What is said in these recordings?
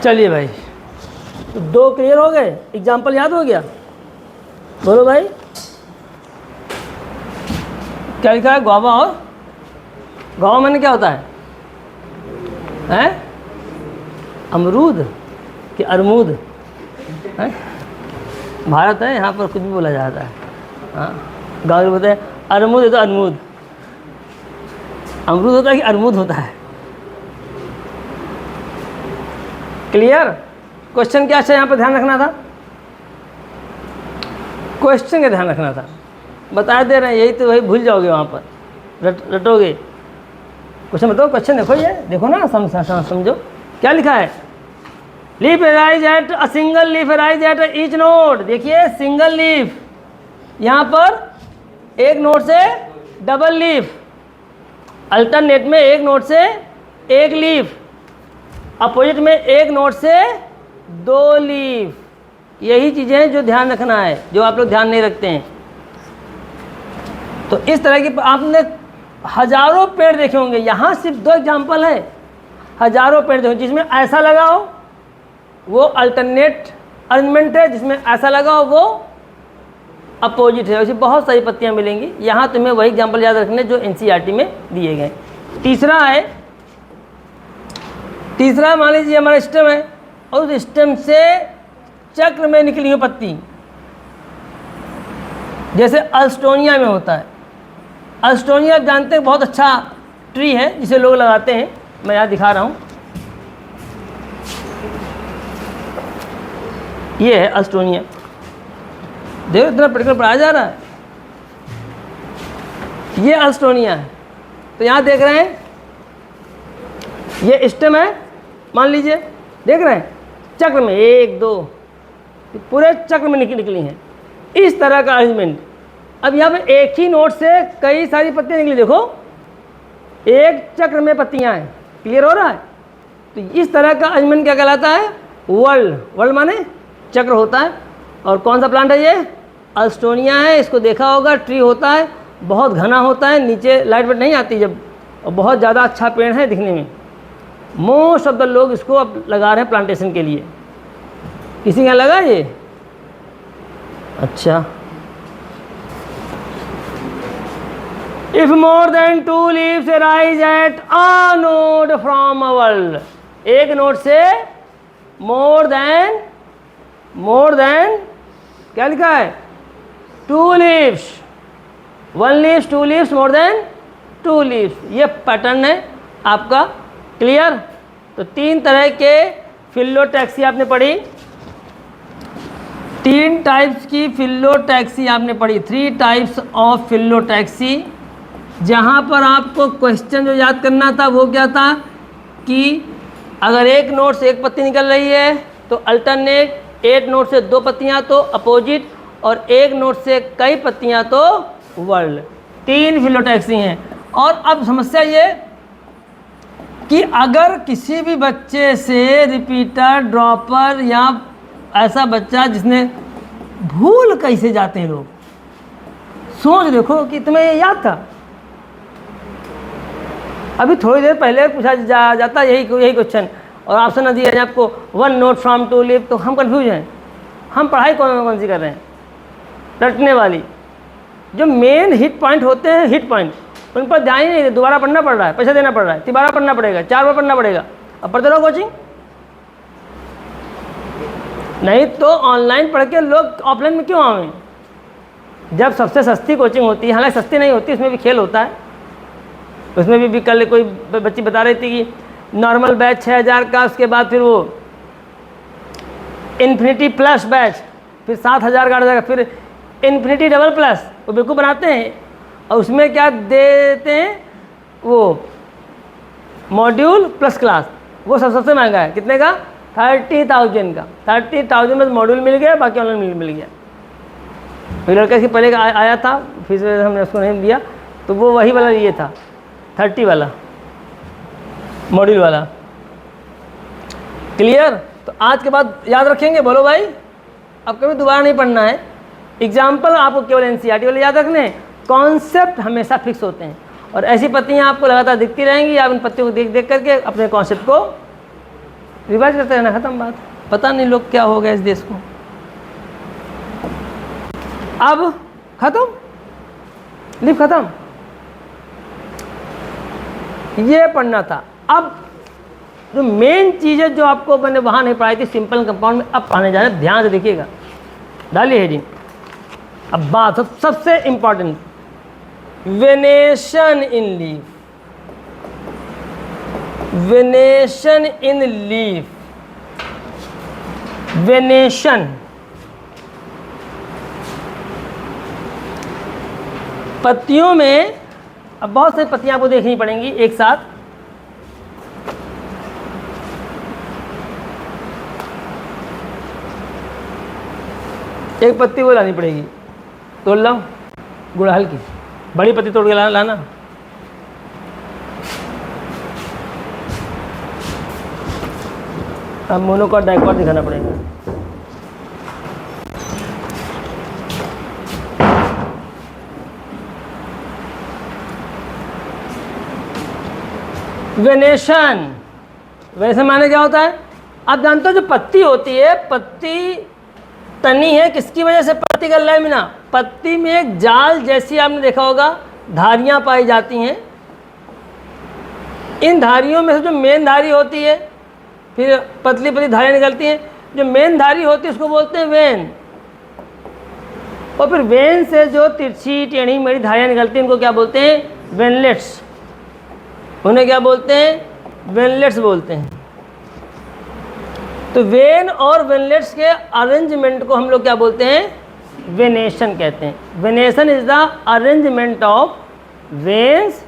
चलिए भाई, तो 2 क्लियर हो गए, एग्जाम्पल याद हो गया? बोलो भाई, क्या लिखा है? गुआवा और गुआवा मैंने क्या होता है? हैं? अमरूद कि अरमूद? हैं? भारत है, यहाँ पर कुछ भी बोला जाता है। हाँ, गाँव में बोलते हैं अरमूद है तो अरमूद, अमरूद होता है कि अरमूद होता है? क्लियर? क्वेश्चन क्या है यहाँ पर ध्यान रखना था? क्वेश्चन का ध्यान रखना था, बता दे रहे हैं, यही तो वही भूल जाओगे वहाँ पर, रटोगे। क्वेश्चन बताओ, क्वेश्चन देखो, ये देखो ना, समझो क्या लिखा है। Leaf arise at a single leaf arise at each node. देखिए सिंगल लीफ, यहाँ पर एक नोड से डबल लीफ, अल्टरनेट में एक नोड से एक लीफ, अपोजिट में एक नोड से 2 लीफ। यही चीज़ें हैं जो ध्यान रखना है, जो आप लोग ध्यान नहीं रखते हैं। तो इस तरह की आपने हजारों पेड़ देखे होंगे, यहाँ सिर्फ 2 एग्जाम्पल है, हजारों पेड़ देखो जिसमें ऐसा लगा हो वो अल्टरनेट अरेंजमेंट है, जिसमें ऐसा लगा हो वो अपोजिट है। वैसे बहुत सारी पत्तियाँ मिलेंगी, यहाँ तुम्हें वही एग्जाम्पल याद रखने जो एनसीईआरटी में दिए गए। तीसरा है, तीसरा मान लीजिए हमारा स्टेम है और उस स्टेम से चक्र में निकली हुई पत्ती, जैसे अल्स्टोनिया में होता है। अल्स्टोनिया आप जानते हैं बहुत अच्छा ट्री है जिसे लोग लगाते हैं, मैं यहाँ दिखा रहा हूँ, ये है अल्स्टोनिया। देखो इतना प्रैक्टिकल पढ़ाया जा रहा है, ये अल्स्टोनिया है। तो यहाँ देख रहे हैं ये स्टेम है, मान लीजिए, देख रहे हैं चक्र में 1 2 पूरे चक्र में निकली हैं, इस तरह का अरेंजमेंट। अब यहाँ पे एक ही नोट से कई सारी पत्तियाँ निकली, देखो एक चक्र में पत्तियाँ हैं, क्लियर हो रहा है? तो इस तरह का अरेंजमेंट क्या कहलाता है? वर्ल्ड। वर्ल्ड माने चक्र होता है। और कौन सा प्लांट है ये? अल्स्टोनिया है। इसको देखा होगा, ट्री होता है, बहुत घना होता है, नीचे लाइट वेट नहीं आती जब, और बहुत ज़्यादा अच्छा पेड़ है दिखने में। मोस्ट ऑफ द लोग इसको अब लगा रहे हैं प्लांटेशन के लिए। किसी के यहाँ लगा ये? अच्छा। If more than 2 leaves arise at a node from a world, एक नोड से मोर देन क्या लिखा है? 2 leaves, 1 leaves, 2 leaves, more than 2 leaves. ये पैटर्न है आपका, क्लियर? तो 3 तरह के फिलोटैक्सी आपने पढ़ी, 3 टाइप्स की फिलोटैक्सी आपने पढ़ी, 3 टाइप्स ऑफ फिलोटैक्सी। जहाँ पर आपको क्वेश्चन जो याद करना था वो क्या था कि अगर एक नोड से एक पत्ती निकल रही है तो अल्टरनेट, एक नोड से 2 पत्तियाँ तो अपोजिट, और एक नोड से कई पत्तियाँ तो वर्ल्ड। 3 फिलोटैक्सी हैं। और अब समस्या ये कि अगर किसी भी बच्चे से रिपीटर, ड्रॉपर या ऐसा बच्चा जिसने भूल कैसे जाते हैं लोग, सोच देखो कि तुम्हें ये याद था। अभी थोड़ी देर पहले पूछा जाता यही क्वेश्चन और ऑप्शन न दिया जाए आपको 1 नोट फ्रॉम 2 लीव, तो हम कंफ्यूज हैं। हम पढ़ाई कौन सी कर रहे हैं? रटने वाली। जो मेन हिट पॉइंट होते हैं, हिट पॉइंट, उन पर ध्यान ही नहीं, दोबारा पढ़ना पड़ रहा है, पैसा देना पड़ रहा है, 3 बार पढ़ना पड़ेगा, 4 बार पढ़ना पड़ेगा। अब पढ़ते रहो कोचिंग, नहीं तो ऑनलाइन पढ़ के लोग ऑफलाइन में क्यों आए? जब सबसे सस्ती कोचिंग होती है, हालांकि सस्ती नहीं होती, उसमें भी खेल होता है। उसमें भी कल कोई बच्ची बता रही थी कि नॉर्मल बैच 6000 का, उसके बाद फिर वो इन्फिनिटी प्लस बैच फिर 7000 का 8000 का, फिर इन्फिनिटी डबल प्लस, वो बिल्कुल बनाते हैं। और उसमें क्या देते हैं? वो मॉड्यूल प्लस क्लास, वो सबसे महंगा है। कितने का? 30,000 का। 30,000 में मॉड्यूल मिल गया, बाकी ऑनलाइन मिल गया। एक लड़का इसके पहले आया था, फिर हमने उसको नहीं दिया, तो वो वही वाला ये था, 30 वाला मॉड्यूल वाला। क्लियर? तो आज के बाद याद रखेंगे, बोलो भाई। अब कभी दोबारा नहीं पढ़ना है। एग्जाम्पल आपको केवल एनसीईआरटी वाले याद रखने हैं, कॉन्सेप्ट हमेशा फिक्स होते हैं। और ऐसी पत्तियाँ आपको लगातार दिखती रहेंगी, आप इन पत्तियों को देख देख करके अपने कॉन्सेप्ट को रिवाइज करते रहना, खत्म बात। पता नहीं लोग क्या हो गया इस देश को। अब खत्म, लिप खत्म, ये पढ़ना था। अब जो मेन चीज़ें जो आपको मैंने वहाँ नहीं पढ़ाई थी सिंपल कंपाउंड में, अब पढ़ने जा रहे हैं, ध्यान से देखिएगा। डालिए हेडिंग। अब बात सबसे इंपॉर्टेंट, वेनेशन इन लीफ, वेनेशन इन लीफ, वेनेशन पत्तियों में। अब बहुत सारी पत्तियां आपको देखनी पड़ेंगी एक साथ। एक पत्ती वो लानी पड़ेगी, तोड़ लो गुड़हल की, बड़ी पत्ती तोड़ के लाना। अब मोनोकॉट डाइकॉट दिखाना पड़ेगा। वेनेशन, वैसे माने क्या होता है? आप जानते हो जो पत्ती होती है, पत्ती तनी है, किसकी वजह से पत्ती का लैमिना? पत्ती में एक जाल जैसी आपने देखा होगा धारियां पाई जाती हैं। इन धारियों में से जो मेन धारी होती है, फिर पतली पतली धारियां निकलती हैं। जो मेन धारी होती है उसको बोलते हैं वेन, और फिर वेन से जो तिरछी टेढ़ी मेढ़ी धारियां निकलती हैं उनको क्या बोलते हैं? वेनलेट्स। उन्हें क्या बोलते हैं? वेनलेट्स बोलते हैं। तो वेन और वेनलेट्स के अरेंजमेंट को हम लोग क्या बोलते हैं? वेनेशन कहते हैं। Venation is the arrangement of veins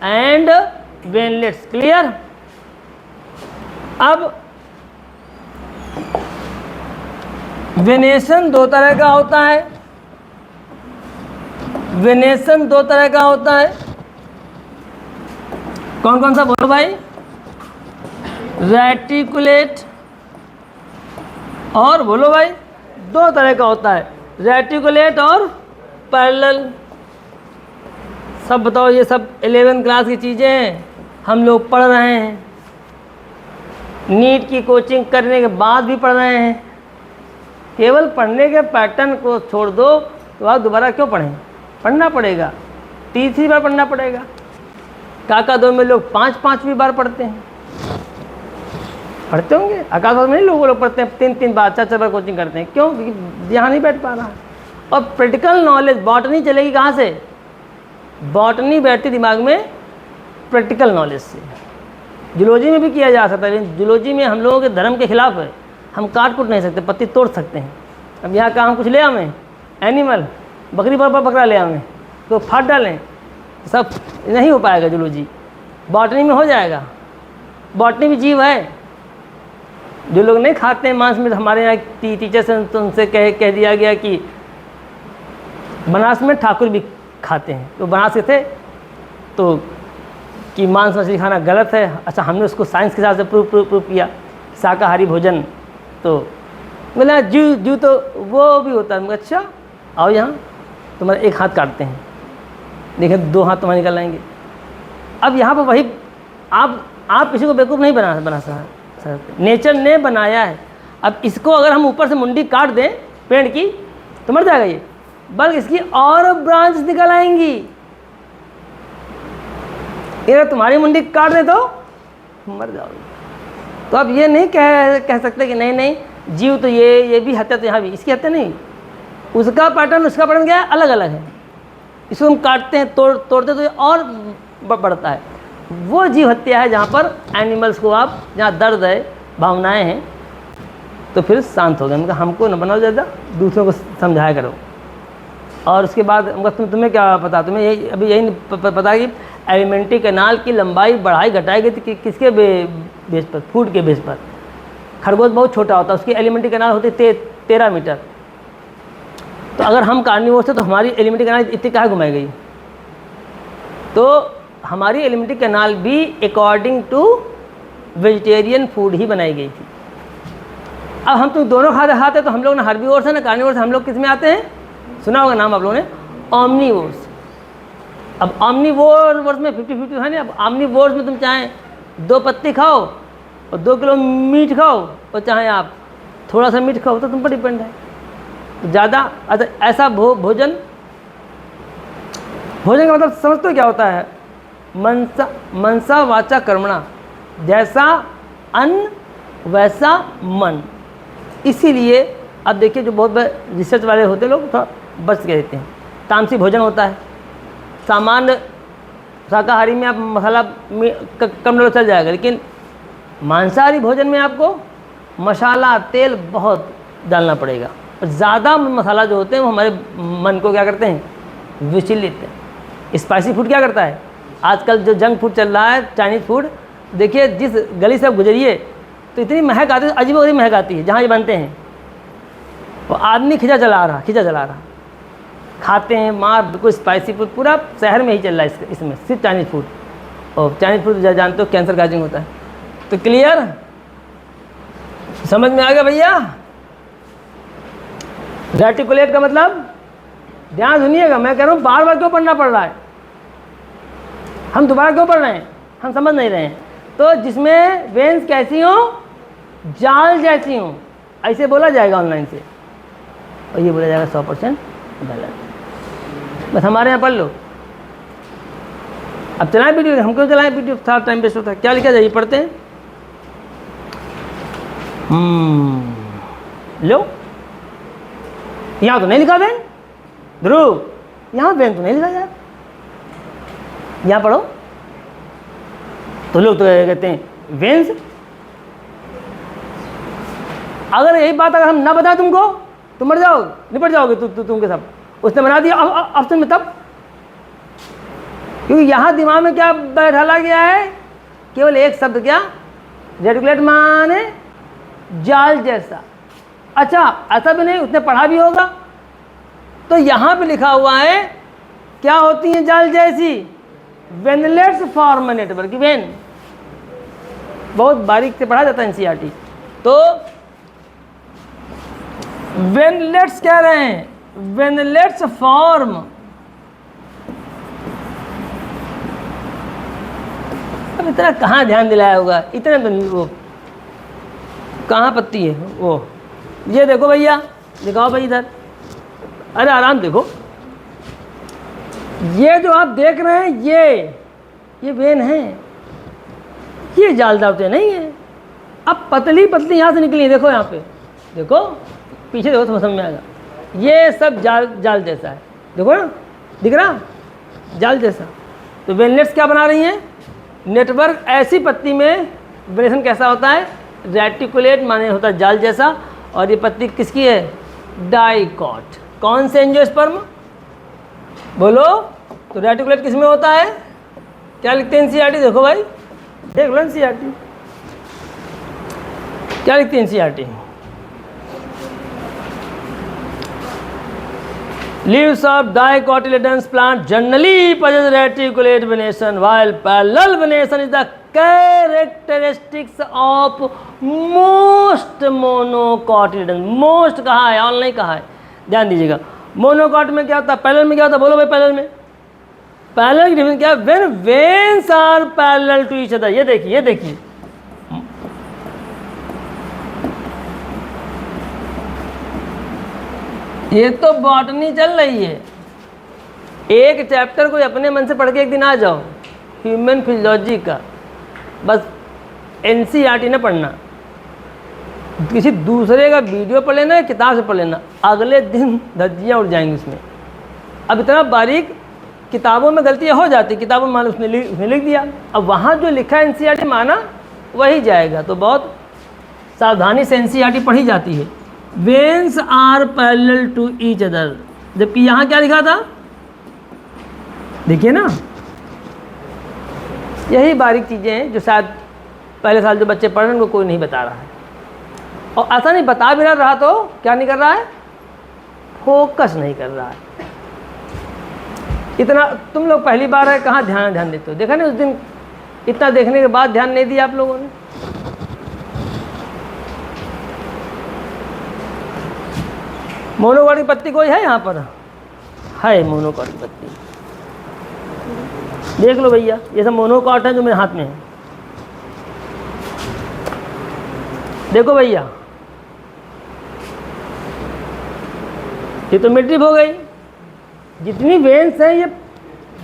and veinlets. Clear? अब वेनेशन दो तरह का होता है, वेनेशन दो तरह का होता है। कौन कौन सा बोलो भाई? रेटिकुलेट और बोलो भाई, दो तरह का होता है, रेटिकुलेट और पैरेलल। सब बताओ, ये सब 11वीं क्लास की चीज़ें हम लोग पढ़ रहे हैं, नीट की कोचिंग करने के बाद भी पढ़ रहे हैं। केवल पढ़ने के पैटर्न को छोड़ दो तो आप दोबारा क्यों पढ़ें? पढ़ना पड़ेगा, तीसरी बार पढ़ना पड़ेगा। काका दो में लोग 5-5वीं बार पढ़ते हैं, पढ़ते होंगे। आकाश में लोग पढ़ते हैं 3-3 बार 4-4 बार कोचिंग करते हैं। क्यों? क्योंकि यहाँ नहीं बैठ पा रहा। और प्रैक्टिकल नॉलेज, बॉटनी चलेगी कहाँ से? बॉटनी बैठती दिमाग में प्रैक्टिकल नॉलेज से। जूलॉजी में भी किया जा सकता है, लेकिन जूलॉजी में हम लोगों के धर्म के खिलाफ है। हम काट कूट नहीं सकते, पत्ती तोड़ सकते हैं। अब यहाँ का हम कुछ ले आवें, एनिमल, बकरी बकरा ले आवें तो फाड़ डालें, सब नहीं हो पाएगा। जूलॉजी, बॉटनी में हो जाएगा। बॉटनी भी जीव है। जो लोग नहीं खाते हैं मांस में, हमारे यहाँ टीचर से तो उनसे कह दिया गया कि बनारस में ठाकुर भी खाते हैं। तो बनारस के थे तो कि मांस मछली खाना गलत है। अच्छा, हमने उसको साइंस के हिसाब से प्रूव किया, शाकाहारी भोजन। तो बोला जू तो वो भी होता है। अच्छा आओ यहाँ, तुम्हारा एक हाथ काटते हैं, देखें 2 हाथ तुम्हारे निकल आएंगे। अब यहाँ पर वही आप किसी को बेवकूफ़ नहीं बना सकते, नेचर ने बनाया है। अब इसको अगर हम ऊपर से मुंडी काट दें पेड़ की तो मर जाएगा ये, बल्कि इसकी और ब्रांच निकल आएंगी। अगर तुम्हारी मुंडी काट दे तो मर जाओगे। तो अब ये नहीं कह सकते कि नहीं जीव तो ये भी हत्या, तो यहाँ भी इसकी हत्या नहीं, उसका पैटर्न उसका पैटर्न क्या है? अलग अलग है। इसको हम काटते हैं, तोड़ते तो ये और बढ़ता है। वो जीव हत्या है जहाँ पर एनिमल्स को आप, जहाँ दर्द है, भावनाएं हैं, तो फिर शांत हो गए। उनका हमको न बनाओ ज़्यादा, दूसरों को समझाया करो। और उसके बाद तुम्हें क्या पता? तुम्हें यही अभी यही पता कि एलिमेंट्री कैनाल की लंबाई बढ़ाई घटाई गई थी किसके बेस पर? फूड के बेस पर। खरगोश बहुत छोटा होता है, उसकी एलिमेंट्री कैनाल होती 13 मीटर। तो अगर हम कार्निवोर से, तो हमारी एलिमेंट्री कैनाल इतनी कहाँ घुमाई गई? तो हमारी एलिमेंट्री कैनाल भी अकॉर्डिंग टू वेजिटेरियन फूड ही बनाई गई थी। अब हम तुम दोनों खाते तो हम लोग ना हर्बीवोर से ना कार्निवोर से, हम लोग किस में आते हैं? सुना होगा नाम आप लोगों ने, ऑमनीवोर्स। अब ऑमनीवोर्स में 50-50 है ना। अब ऑमनीवोर्स में तुम चाहें 2 पत्ती खाओ और 2 किलो मीट खाओ और चाहे आप थोड़ा सा मीट खाओ, तो तुम पर डिपेंड है। तो ज़्यादा ऐसा भोजन का मतलब समझते हो क्या होता है? मनसा वाचा कर्मणा, जैसा अन्न वैसा मन। इसीलिए अब देखिए जो बहुत रिसर्च वाले होते हैं लोग थोड़ा बच के रहते हैं। तामसी भोजन होता है, सामान्य शाकाहारी में आप मसाला कम डालो चल जाएगा, लेकिन मांसाहारी भोजन में आपको मसाला तेल बहुत डालना पड़ेगा। और ज़्यादा मसाला जो होते हैं वो हमारे मन को क्या करते हैं? विचलित। स्पाइसी फूड क्या करता है? आजकल जो जंक फूड चल रहा है, चाइनीज़ फूड, देखिए जिस गली से आप गुजरिए तो इतनी महक आती है, अजीब-अजीब महक आती है जहाँ ये बनते हैं। वो आदमी खिंचा चला रहा खाते हैं मार, बिल्कुल स्पाइसी फूड पूरा शहर में ही चल रहा है इसमें, सिर्फ चाइनीज़ फूड। और चाइनीज़ फूड जानते हो कैंसर काजिंग होता है। तो क्लियर समझ में आ गया भैया? रेटिकुलेट का मतलब, ध्यान सुनिएगा, मैं कह रहा हूँ बार बार क्यों पढ़ना पड़ रहा है, हम दोबारा क्यों पढ़ रहे हैं, हम समझ नहीं रहे हैं। तो जिसमें वेन्स कैसी हो? जाल जैसी हो, ऐसे बोला जाएगा ऑनलाइन से, और ये बोला जाएगा 100% गलत। बस हमारे यहाँ पढ़ लो। अब चलाएं वीडियो, हम क्यों चलाएं वीडियो, थोड़ा टाइम वेस्ट होता है। क्या लिखा जाइए पढ़ते हैं। लो, यहाँ तो नहीं लिखा वेन, ध्रुव यहाँ वेन तो नहीं लिखा यार, यहाँ पढ़ो। तो लोग तो कहते हैं वेन्स। अगर यही बात अगर हम ना बताएं तुमको, तुम मर जाओगे, निपट जाओगे तुमके सब। उसने बना दिया ऑप्शन में तब, क्योंकि यहाँ दिमाग में क्या बैठाला गया है? केवल एक शब्द, क्या? रेटिकुलेट माने जाल जैसा। अच्छा, ऐसा भी नहीं, उसने पढ़ा भी होगा। तो यहाँ पे लिखा हुआ है क्या होती हैं जाल जैसी? Veinlets form network. वेन बहुत बारीक से पढ़ा जाता है एनसीईआरटी। तो वेनलेट्स कह रहे हैं, वेनलेट्स फॉर्म। अब इतना कहाँ ध्यान दिलाया होगा, इतने तो नहीं। वो कहाँ पत्ती है वो, ये देखो भैया, दिखाओ भाई इधर, अरे आराम देखो। ये जो आप देख रहे हैं ये वेन है, ये जालदार तो नहीं है। अब पतली पतली यहाँ से निकली है, देखो यहाँ पे, देखो पीछे देखो तो समझ में आएगा। ये सब जाल जैसा है, देखो ना, दिख रहा जाल जैसा। तो वेनलेट्स क्या बना रही हैं? नेटवर्क। ऐसी पत्ती में वेरिएशन कैसा होता है? रेटिकुलेट माने होता है जाल जैसा। और ये पत्ती किसकी है? डाइकॉट। कौन से एंजियोस्पर्म बोलो? तो रेटिकुलेट किस में होता है? क्या लिखते हैं एनसीईआरटी? देखो भाई, देख लो एनसीईआरटी क्या लिखती है NCERT. Leaves of dicotyledons plant generally possess reticulate venation, while parallel venation is the characteristics of most monocotyledons. Most कहा है, ऑल नहीं कहा है, ध्यान दीजिएगा। मोनोकॉट में क्या होता है, पैरेलल में क्या होता है? बोलो भाई पैरेलल में। पैरेलल की डिफरेंस क्या है? When veins are parallel to each other. ये देखिए, ये देखिए, ये तो बॉटनी चल रही है। एक चैप्टर को अपने मन से पढ़ के एक दिन आ जाओ, ह्यूमन फिजियोलॉजी का, बस एनसीईआरटी ना पढ़ना, किसी दूसरे का वीडियो पढ़ लेना, किताब से पढ़ लेना, अगले दिन धज्जियाँ उड़ जाएंगी उसमें। अब इतना बारीक किताबों में गलतियाँ हो जाती, किताबों में माना उसने लिख दिया, अब वहाँ जो लिखा है एनसीईआरटी माना वही जाएगा। तो बहुत सावधानी से एनसीईआरटी पढ़ी जाती है। Veins are parallel to each other, जबकि यहाँ क्या लिखा था? देखिए ना, यही बारीक चीज़ें हैं जो शायद पहले साल जो बच्चे पढ़ रहे हैं उनको कोई नहीं बता रहा है। और ऐसा नहीं बता भी रहा तो क्या नहीं कर रहा है? फोकस नहीं कर रहा है। इतना तुम लोग पहली बार है, कहाँ ध्यान देते हो? देखा नहीं उस दिन, इतना देखने के बाद ध्यान नहीं दिया आप लोगों ने। मोनोकॉट की पत्ती कोई है यहाँ पर? है मोनोकॉट की पत्ती, देख लो भैया, ये सब मोनोकॉट है जो मेरे हाथ में है। देखो भैया, ये तो मिड रिब हो गई। जितनी वेन्स हैं ये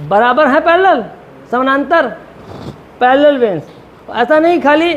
बराबर है, पैरेलल, समानांतर, पैरेलल वेन्स। ऐसा नहीं खाली